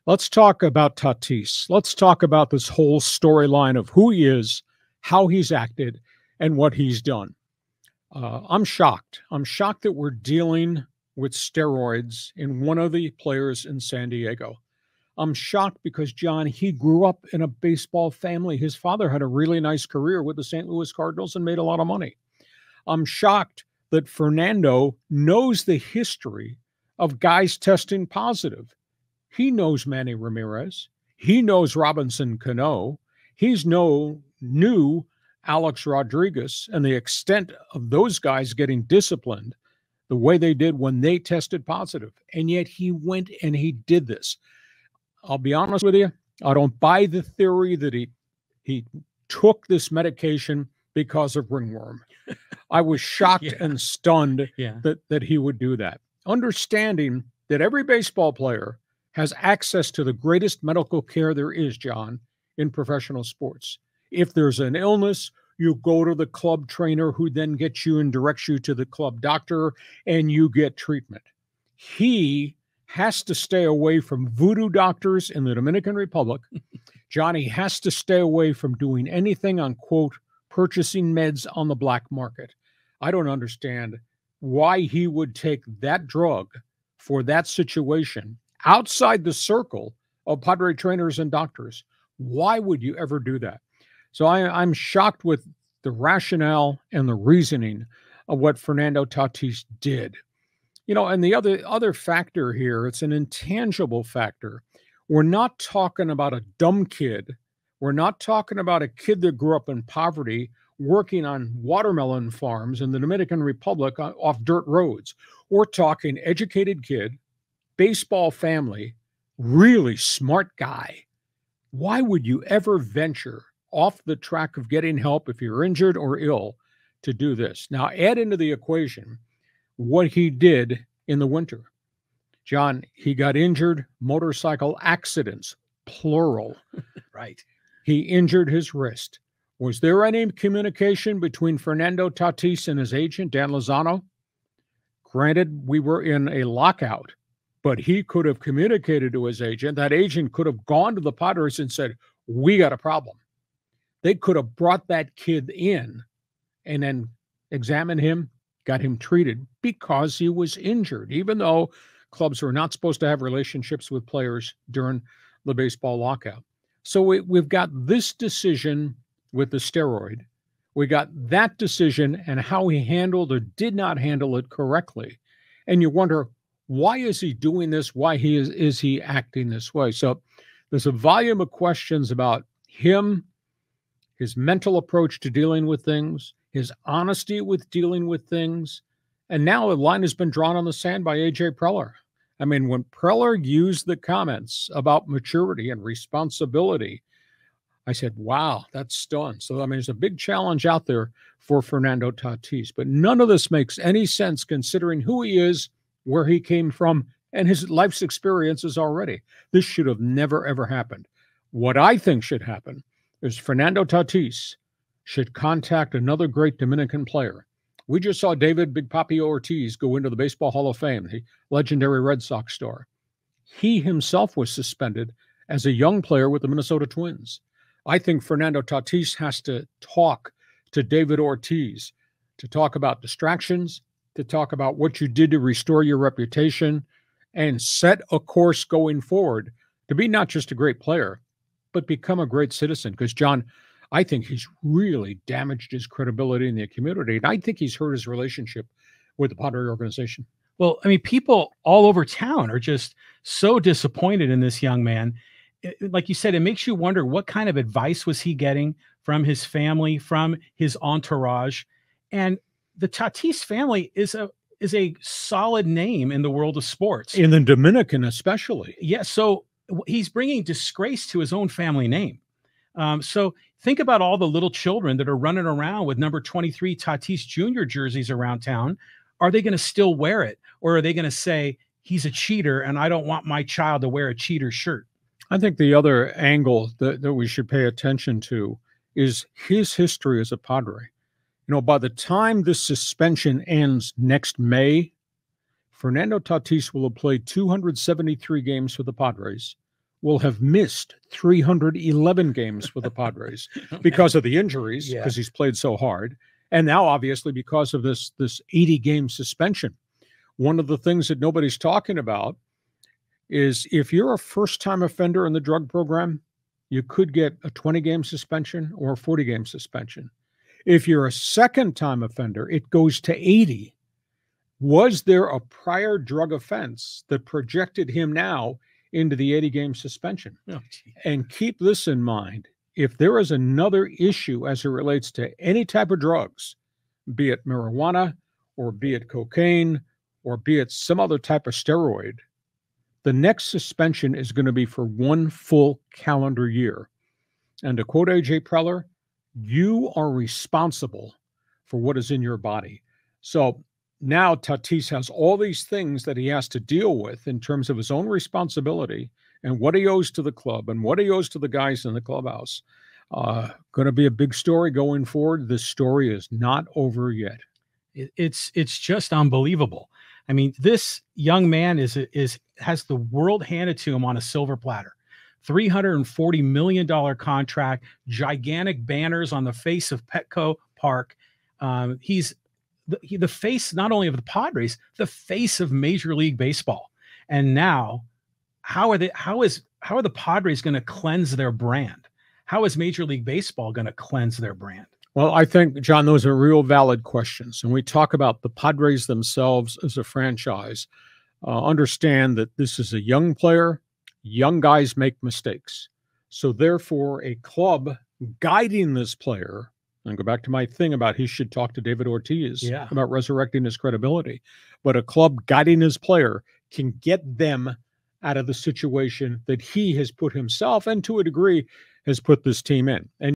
Let's talk about Tatis. Let's talk about this whole storyline of who he is, how he's acted, and what he's done. I'm shocked. I'm shocked that we're dealing with steroids in one of the players in San Diego. I'm shocked because, John, he grew up in a baseball family. His father had a really nice career with the St. Louis Cardinals and made a lot of money. I'm shocked that Fernando knows the history of guys testing positive. He knows Manny Ramirez. He knows Robinson Cano. Knew Alex Rodriguez and the extent of those guys getting disciplined the way they did when they tested positive. And yet he went and he did this. I'll be honest with you. I don't buy the theory that he took this medication because of ringworm. I was shocked and stunned that he would do that. Understanding that every baseball player has access to the greatest medical care there is, John, in professional sports. If there's an illness, you go to the club trainer who then gets you and directs you to the club doctor and you get treatment. He has to stay away from voodoo doctors in the Dominican Republic. Johnny has to stay away from doing anything on, quote, purchasing meds on the black market. I don't understand why he would take that drug for that situation outside the circle of Padre trainers and doctors. Why would you ever do that? So I'm shocked with the rationale and the reasoning of what Fernando Tatis did. You know, and the other factor here, it's an intangible factor. We're not talking about a dumb kid. We're not talking about a kid that grew up in poverty working on watermelon farms in the Dominican Republic off dirt roads. We're talking educated kid, baseball family, really smart guy. Why would you ever venture off the track of getting help if you're injured or ill to do this? Now, add into the equation what he did in the winter. John, he got injured, motorcycle accidents, plural. Right. He injured his wrist. Was there any communication between Fernando Tatis and his agent, Dan Lozano? Granted, we were in a lockout, but he could have communicated to his agent. That agent could have gone to the Padres and said, we got a problem. They could have brought that kid in and then examined him, got him treated because he was injured, even though clubs were not supposed to have relationships with players during the baseball lockout. So we've got this decision with the steroid. We got that decision and how he handled or did not handle it correctly. And you wonder, why is he doing this? Why is he acting this way? So there's a volume of questions about him, his mental approach to dealing with things, his honesty with dealing with things. And now a line has been drawn on the sand by A.J. Preller. I mean, when Preller used the comments about maturity and responsibility, I said, wow, that's stunned. So, I mean, there's a big challenge out there for Fernando Tatis, but none of this makes any sense considering who he is, where he came from, and his life's experiences already. This should have never, ever happened. What I think should happen is Fernando Tatis should contact another great Dominican player. We just saw David Big Papi Ortiz go into the Baseball Hall of Fame, the legendary Red Sox star. He himself was suspended as a young player with the Minnesota Twins. I think Fernando Tatis has to talk to David Ortiz to talk about distractions, to talk about what you did to restore your reputation, and set a course going forward to be not just a great player, but become a great citizen. Because, John, I think he's really damaged his credibility in the community, and I think he's hurt his relationship with the Padre organization. Well, I mean, people all over town are just so disappointed in this young man. Like you said, it makes you wonder what kind of advice was he getting from his family, from his entourage. And the Tatis family is a solid name in the world of sports. In the Dominican especially. Yeah, so he's bringing disgrace to his own family name. So think about all the little children that are running around with number 23 Tatis Jr. jerseys around town. Are they going to still wear it? Or are they going to say, he's a cheater and I don't want my child to wear a cheater shirt? I think the other angle that we should pay attention to is his history as a Padre. You know, by the time this suspension ends next May, Fernando Tatis will have played 273 games for the Padres, will have missed 311 games for the Padres because of the injuries, Yeah. because he's played so hard. And now, obviously, because of this 80-game suspension. One of the things that nobody's talking about is if you're a first-time offender in the drug program, you could get a 20-game suspension or a 40-game suspension. If you're a second-time offender, it goes to 80. Was there a prior drug offense that projected him now into the 80-game suspension? Oh, and keep this in mind. If there is another issue as it relates to any type of drugs, be it marijuana or be it cocaine or be it some other type of steroid, the next suspension is going to be for 1 full calendar year. And to quote A.J. Preller, you are responsible for what is in your body. So now Tatis has all these things that he has to deal with in terms of his own responsibility and what he owes to the club and what he owes to the guys in the clubhouse. Going to be a big story going forward. This story is not over yet. It's just unbelievable. I mean, this young man has the world handed to him on a silver platter. $340 million contract, gigantic banners on the face of Petco Park. He's the face not only of the Padres, the face of Major League Baseball. And now, how are the Padres going to cleanse their brand? How is Major League Baseball going to cleanse their brand? Well, I think, John, those are real valid questions. And we talk about the Padres themselves as a franchise. Understand that this is a young player. Young guys make mistakes. So therefore, a club guiding this player, and go back to my thing about he should talk to David Ortiz about resurrecting his credibility, but a club guiding his player can get them out of the situation that he has put himself and to a degree has put this team in. And